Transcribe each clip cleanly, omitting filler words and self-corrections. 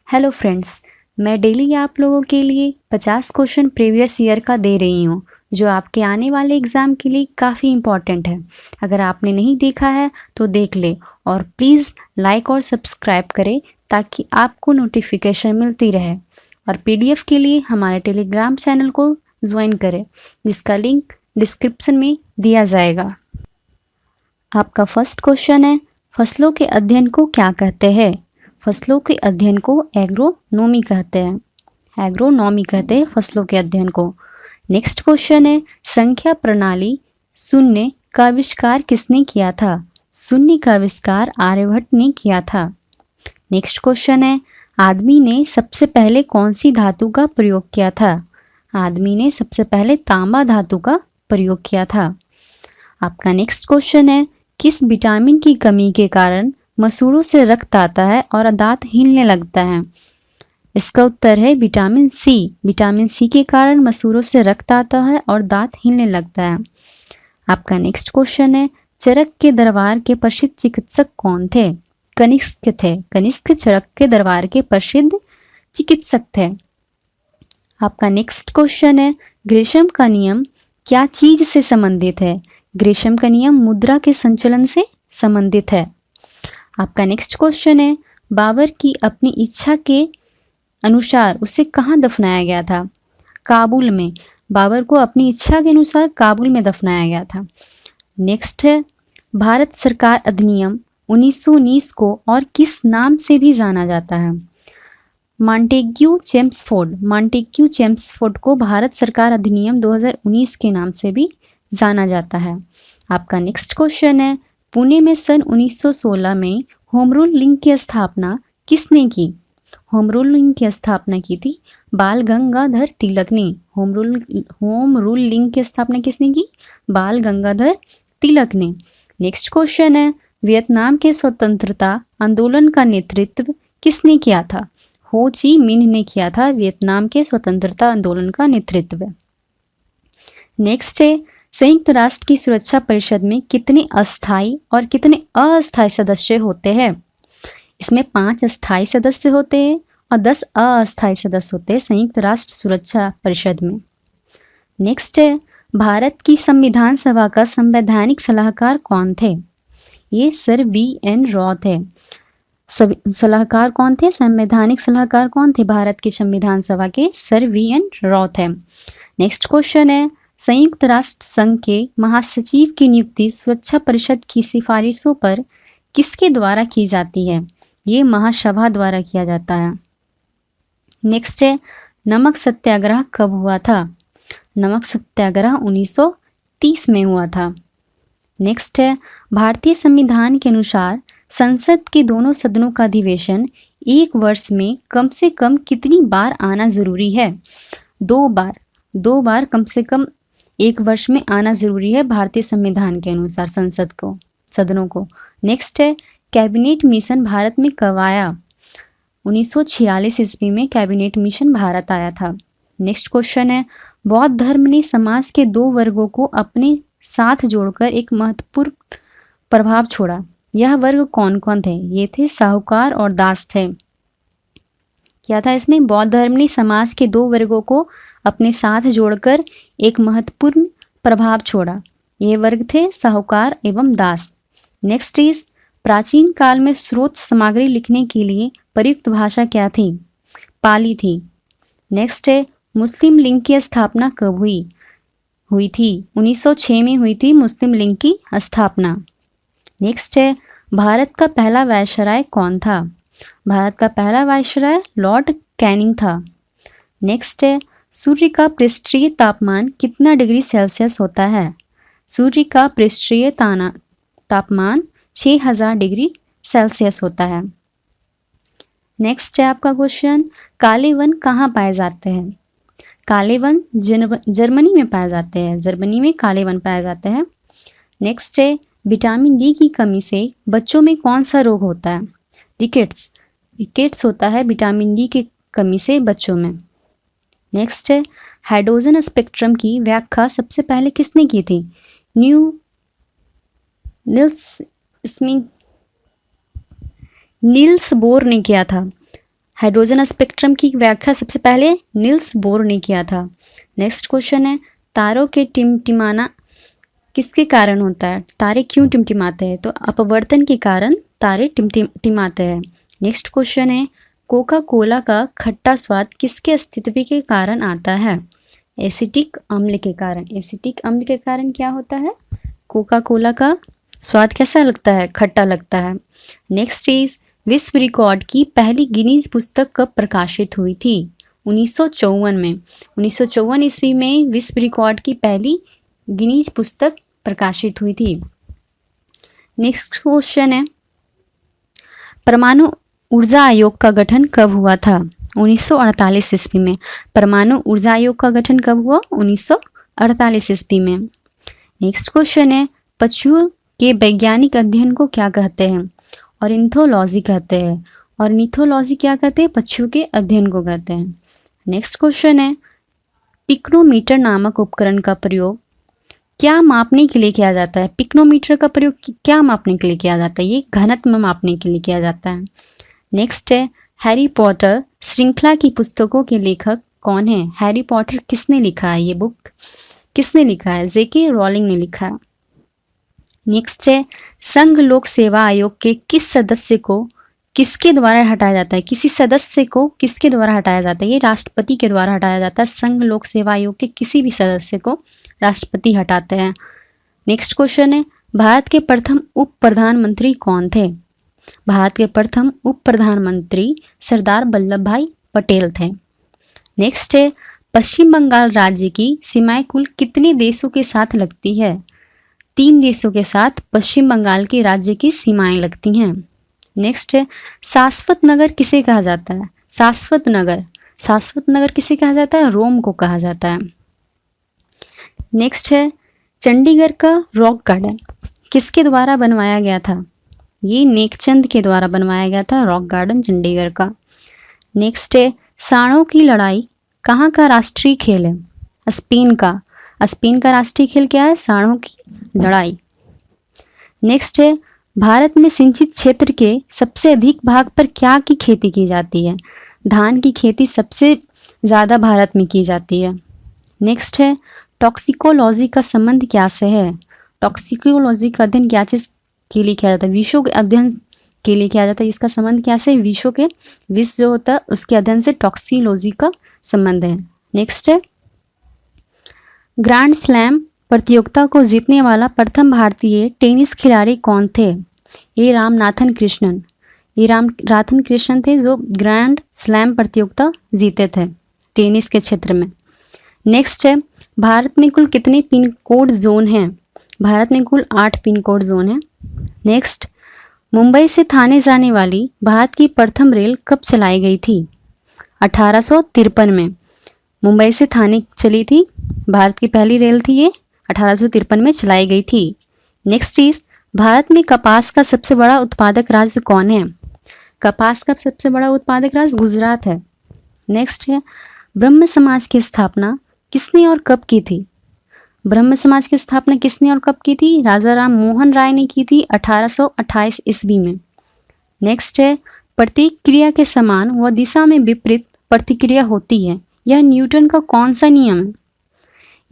Hello friends, मैं daily आप लोगों के लिए 50 क्वेश्चन प्रीवियस ईयर का दे रही हूँ जो आपके आने वाले एग्ज़ाम के लिए काफ़ी इम्पॉर्टेंट है। अगर आपने नहीं देखा है तो देख ले और प्लीज़ लाइक और सब्सक्राइब करें ताकि आपको नोटिफिकेशन मिलती रहे। और पीडीएफ के लिए हमारे टेलीग्राम चैनल को ज्वाइन करें जिसका लिंक डिस्क्रिप्शन में दिया जाएगा। आपका फर्स्ट क्वेश्चन है, फसलों के अध्ययन को क्या कहते हैं? फसलों के अध्ययन को एग्रोनॉमी कहते हैं। एग्रोनॉमी कहते हैं फसलों के अध्ययन को। नेक्स्ट क्वेश्चन है, संख्या प्रणाली शून्य का आविष्कार किसने किया था? शून्य का आविष्कार आर्यभट्ट ने किया था। नेक्स्ट क्वेश्चन है, आदमी ने सबसे पहले कौन सी धातु का प्रयोग किया था? आदमी ने सबसे पहले तांबा धातु का प्रयोग किया था। आपका नेक्स्ट क्वेश्चन है, किस विटामिन की कमी के कारण मसूड़ों से रक्त आता है और दांत हिलने लगता है? इसका उत्तर है विटामिन सी। विटामिन सी के कारण मसूड़ों से रक्त आता है और दांत हिलने लगता है। आपका नेक्स्ट क्वेश्चन है, चरक के दरबार के प्रसिद्ध चिकित्सक कौन थे? कनिष्क थे। कनिष्क चरक के दरबार के प्रसिद्ध चिकित्सक थे। आपका नेक्स्ट क्वेश्चन है, ग्रेशम का नियम क्या चीज से संबंधित है? ग्रेशम का नियम मुद्रा के संचलन से संबंधित है। आपका नेक्स्ट क्वेश्चन है, बाबर की अपनी इच्छा के अनुसार उसे कहाँ दफनाया गया था? काबुल में। बाबर को अपनी इच्छा के अनुसार काबुल में दफनाया गया था। नेक्स्ट है, भारत सरकार अधिनियम 1919 को और किस नाम से भी जाना जाता है? Montagu Chelmsford. मॉन्टेग्यू चेम्सफोर्ड को भारत सरकार अधिनियम 2019 के नाम से भी जाना जाता है। आपका नेक्स्ट क्वेश्चन है, पुणे में सन 1916 में होम रूल लीग की स्थापना किसने की? होम रूल लीग की स्थापना की थी बाल गंगाधर तिलक ने। होम रूल लीग की स्थापना किसने की? बाल गंगाधर तिलक ने। नेक्स्ट क्वेश्चन है, वियतनाम के स्वतंत्रता आंदोलन का नेतृत्व किसने किया था? हो ची मिन्ह ने किया था वियतनाम के स्वतंत्रता आंदोलन का नेतृत्व। नेक्स्ट है, संयुक्त राष्ट्र की सुरक्षा परिषद में कितने अस्थायी और कितने अस्थायी सदस्य होते हैं? इसमें 5 अस्थायी सदस्य होते हैं और 10 अस्थायी सदस्य होते हैं संयुक्त राष्ट्र सुरक्षा परिषद में। नेक्स्ट है, भारत की संविधान सभा का संवैधानिक सलाहकार कौन थे? ये सर BN रॉय थे। सलाहकार कौन थे? संवैधानिक सलाहकार कौन थे भारत की संविधान सभा के? सर VN रॉय थे। नेक्स्ट क्वेश्चन है, संयुक्त राष्ट्र संघ के महासचिव की नियुक्ति सुरक्षा परिषद की सिफारिशों पर किसके द्वारा की जाती है? ये महासभा द्वारा किया जाता है। नेक्स्ट है, नमक सत्याग्रह कब हुआ था? नमक सत्याग्रह 1930 में हुआ था। नेक्स्ट है, भारतीय संविधान के अनुसार संसद के दोनों सदनों का अधिवेशन एक वर्ष में कम से कम कितनी बार आना जरूरी है? 2 बार। 2 बार कम से कम एक वर्ष में आना जरूरी है भारतीय संविधान के अनुसार सदनों को। नेक्स्ट है, कैबिनेट मिशन भारत में कब आया? 1946 ईस्वी में कैबिनेट मिशन भारत आया था। नेक्स्ट क्वेश्चन है, बौद्ध धर्म ने समाज के 2 वर्गों को अपने साथ जोड़कर एक महत्वपूर्ण प्रभाव छोड़ा। यह वर्ग कौन कौन थे? ये थे साहूकार और दास थे। क्या था इसमें? बौद्ध धर्म ने समाज के 2 वर्गों को अपने साथ जोड़कर एक महत्वपूर्ण प्रभाव छोड़ा। ये वर्ग थे साहूकार एवं दास। नेक्स्ट इज, प्राचीन काल में स्रोत सामग्री लिखने के लिए प्रयुक्त भाषा क्या थी? पाली थी। नेक्स्ट है, मुस्लिम लीग की स्थापना कब हुई थी? 1906 में हुई थी मुस्लिम लीग की स्थापना। नेक्स्ट है, भारत का पहला वायसराय कौन था? भारत का पहला वायसराय लॉर्ड कैनिंग था। नेक्स्ट है, सूर्य का पृष्ठीय तापमान कितना डिग्री सेल्सियस होता है? सूर्य का पृष्ठीय तापमान 6000 डिग्री सेल्सियस होता है। नेक्स्ट है आपका क्वेश्चन, काले वन कहाँ पाए जाते हैं? काले वन जर्मनी में पाए जाते हैं। जर्मनी में काले वन पाए जाते हैं। नेक्स्ट है, विटामिन डी की कमी से बच्चों में कौन सा रोग होता है? रिकेट्स होता है विटामिन डी की कमी से बच्चों में। नेक्स्ट है, हाइड्रोजन स्पेक्ट्रम की व्याख्या सबसे पहले किसने की थी? नील्स बोर ने किया था। हाइड्रोजन स्पेक्ट्रम की व्याख्या सबसे पहले नील्स बोर ने किया था। नेक्स्ट क्वेश्चन है, तारों के टिमटिमाना किसके कारण होता है? तारे क्यों टिमटिमाते हैं? तो अपवर्तन के कारण तारे टिमटिमाते हैं। नेक्स्ट क्वेश्चन है, कोका कोला का खट्टा स्वाद किसके अस्तित्व के कारण आता है? एसिटिक अम्ल के कारण। एसिटिक अम्ल के कारण क्या होता है? कोका कोला का स्वाद कैसा लगता है? खट्टा लगता है। नेक्स्ट इज, विश्व रिकॉर्ड की पहली गिनीज पुस्तक कब प्रकाशित हुई थी? 1954 में। 1954 ईस्वी में विश्व रिकॉर्ड की पहली गिनीज पुस्तक प्रकाशित हुई थी। नेक्स्ट क्वेश्चन है, परमाणु ऊर्जा आयोग का गठन कब हुआ था? 1948 ईस्वी में। परमाणु ऊर्जा आयोग का गठन कब हुआ? 1948 ईस्वी में। नेक्स्ट क्वेश्चन है, पशुओं के वैज्ञानिक अध्ययन को क्या कहते हैं? ऑर्निथोलॉजी कहते हैं। ऑर्निथोलॉजी क्या कहते हैं? पशुओं के अध्ययन को कहते हैं। नेक्स्ट क्वेश्चन है, पिक्रोमीटर नामक उपकरण का प्रयोग क्या मापने के लिए किया जाता है? पिक्रोमीटर का प्रयोग क्या मापने के लिए किया जाता है? ये घनत्व मापने के लिए किया जाता है। नेक्स्ट है, हैरी पॉटर श्रृंखला की पुस्तकों के लेखक कौन है? हैरी पॉटर किसने लिखा है? ये बुक किसने लिखा है? जेके रोलिंग ने लिखा है। नेक्स्ट है, संघ लोक सेवा आयोग के किस सदस्य को किसके द्वारा हटाया जाता है? किसी सदस्य को किसके द्वारा हटाया जाता है? ये राष्ट्रपति के द्वारा हटाया जाता है। संघ लोक सेवा आयोग के किसी भी सदस्य को राष्ट्रपति हटाते हैं। नेक्स्ट क्वेश्चन है, भारत के प्रथम उप प्रधानमंत्री कौन थे? भारत के प्रथम उप प्रधानमंत्री सरदार वल्लभ भाई पटेल थे। नेक्स्ट है, पश्चिम बंगाल राज्य की सीमाएं कुल कितने देशों के साथ लगती है? 3 देशों के साथ पश्चिम बंगाल के राज्य की सीमाएं लगती हैं। नेक्स्ट है, शाश्वत नगर किसे कहा जाता है? शाश्वत नगर किसे कहा जाता है? रोम को कहा जाता है। नेक्स्ट है, चंडीगढ़ का रॉक गार्डन किसके द्वारा बनवाया गया था? ये नेकचंद के द्वारा बनवाया गया था रॉक गार्डन चंडीगढ़ का। नेक्स्ट है, सांडों की लड़ाई कहाँ का राष्ट्रीय खेल है? स्पेन का। स्पेन का राष्ट्रीय खेल क्या है? सांडों की लड़ाई। नेक्स्ट है, भारत में सिंचित क्षेत्र के सबसे अधिक भाग पर क्या की खेती की जाती है? धान की खेती सबसे ज़्यादा भारत में की जाती है। नेक्स्ट है, टॉक्सिकोलॉजी का संबंध क्या से है? टॉक्सिकोलॉजी का अध्ययन क्या चीज़ के लिए किया जाता है? विषों के अध्ययन के लिए किया जाता है। इसका संबंध क्या से? विष जो होता है उसके अध्ययन से टॉक्सिकोलॉजी का संबंध है। नेक्स्ट है, ग्रैंड स्लैम प्रतियोगिता को जीतने वाला प्रथम भारतीय टेनिस खिलाड़ी कौन थे? ये रामनाथन कृष्णन थे जो ग्रैंड स्लैम प्रतियोगिता जीते थे टेनिस के क्षेत्र में। नेक्स्ट है, भारत में कुल कितने पिन कोड जोन हैं? भारत में कुल 8 पिन कोड जोन हैं। नेक्स्ट, मुंबई से थाने जाने वाली भारत की प्रथम रेल कब चलाई गई थी? 1853 में मुंबई से थाने चली थी। भारत की पहली रेल थी ये, 1853 में चलाई गई थी। नेक्स्ट इज, भारत में कपास का सबसे बड़ा उत्पादक राज्य कौन है? कपास का सबसे बड़ा उत्पादक राज्य गुजरात है। नेक्स्ट है, ब्रह्म समाज की स्थापना किसने और कब की थी? ब्रह्म समाज की स्थापना किसने और कब की थी? राजा राम मोहन राय ने की थी 1828 ईस्वी में। नेक्स्ट है, प्रत्येक क्रिया के समान व दिशा में विपरीत प्रतिक्रिया होती है। यह न्यूटन का कौन सा नियम है?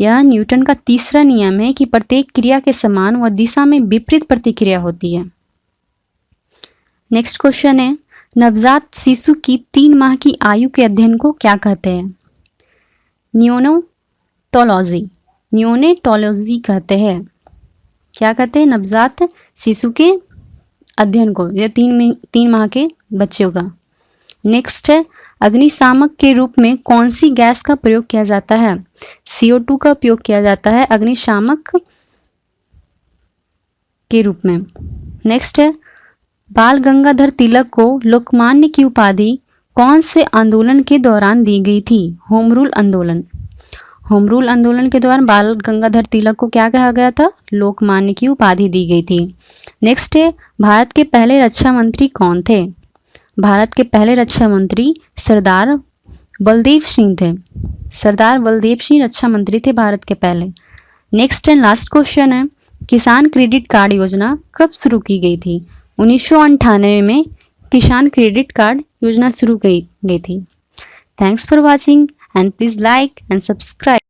यह न्यूटन का तीसरा नियम है कि प्रत्येक क्रिया के समान व दिशा में विपरीत प्रतिक्रिया होती है। नेक्स्ट क्वेश्चन है, नवजात शिशु की 3 माह की आयु के अध्ययन को क्या कहते हैं? नियोनेटोलॉजी कहते हैं। क्या कहते हैं? नवजात शिशु के अध्ययन को, यह 3 माह के बच्चों का। नेक्स्ट है, अग्निशामक के रूप में कौन सी गैस का प्रयोग किया जाता है? CO2 का उपयोग किया जाता है अग्निशामक के रूप में। नेक्स्ट है, बाल गंगाधर तिलक को लोकमान्य की उपाधि कौन से आंदोलन के दौरान दी गई थी? होम रूल आंदोलन। होम रूल आंदोलन के दौरान बाल गंगाधर तिलक को क्या कहा गया था? लोकमान्य की उपाधि दी गई थी। नेक्स्ट है, भारत के पहले रक्षा मंत्री कौन थे? भारत के पहले रक्षा मंत्री सरदार बलदेव सिंह थे। सरदार बलदेव सिंह रक्षा मंत्री थे भारत के पहले। नेक्स्ट एंड लास्ट क्वेश्चन है, किसान क्रेडिट कार्ड योजना कब शुरू की गई थी? 1998 में किसान क्रेडिट कार्ड योजना शुरू की गई थी। Thanks for watching and please like and subscribe.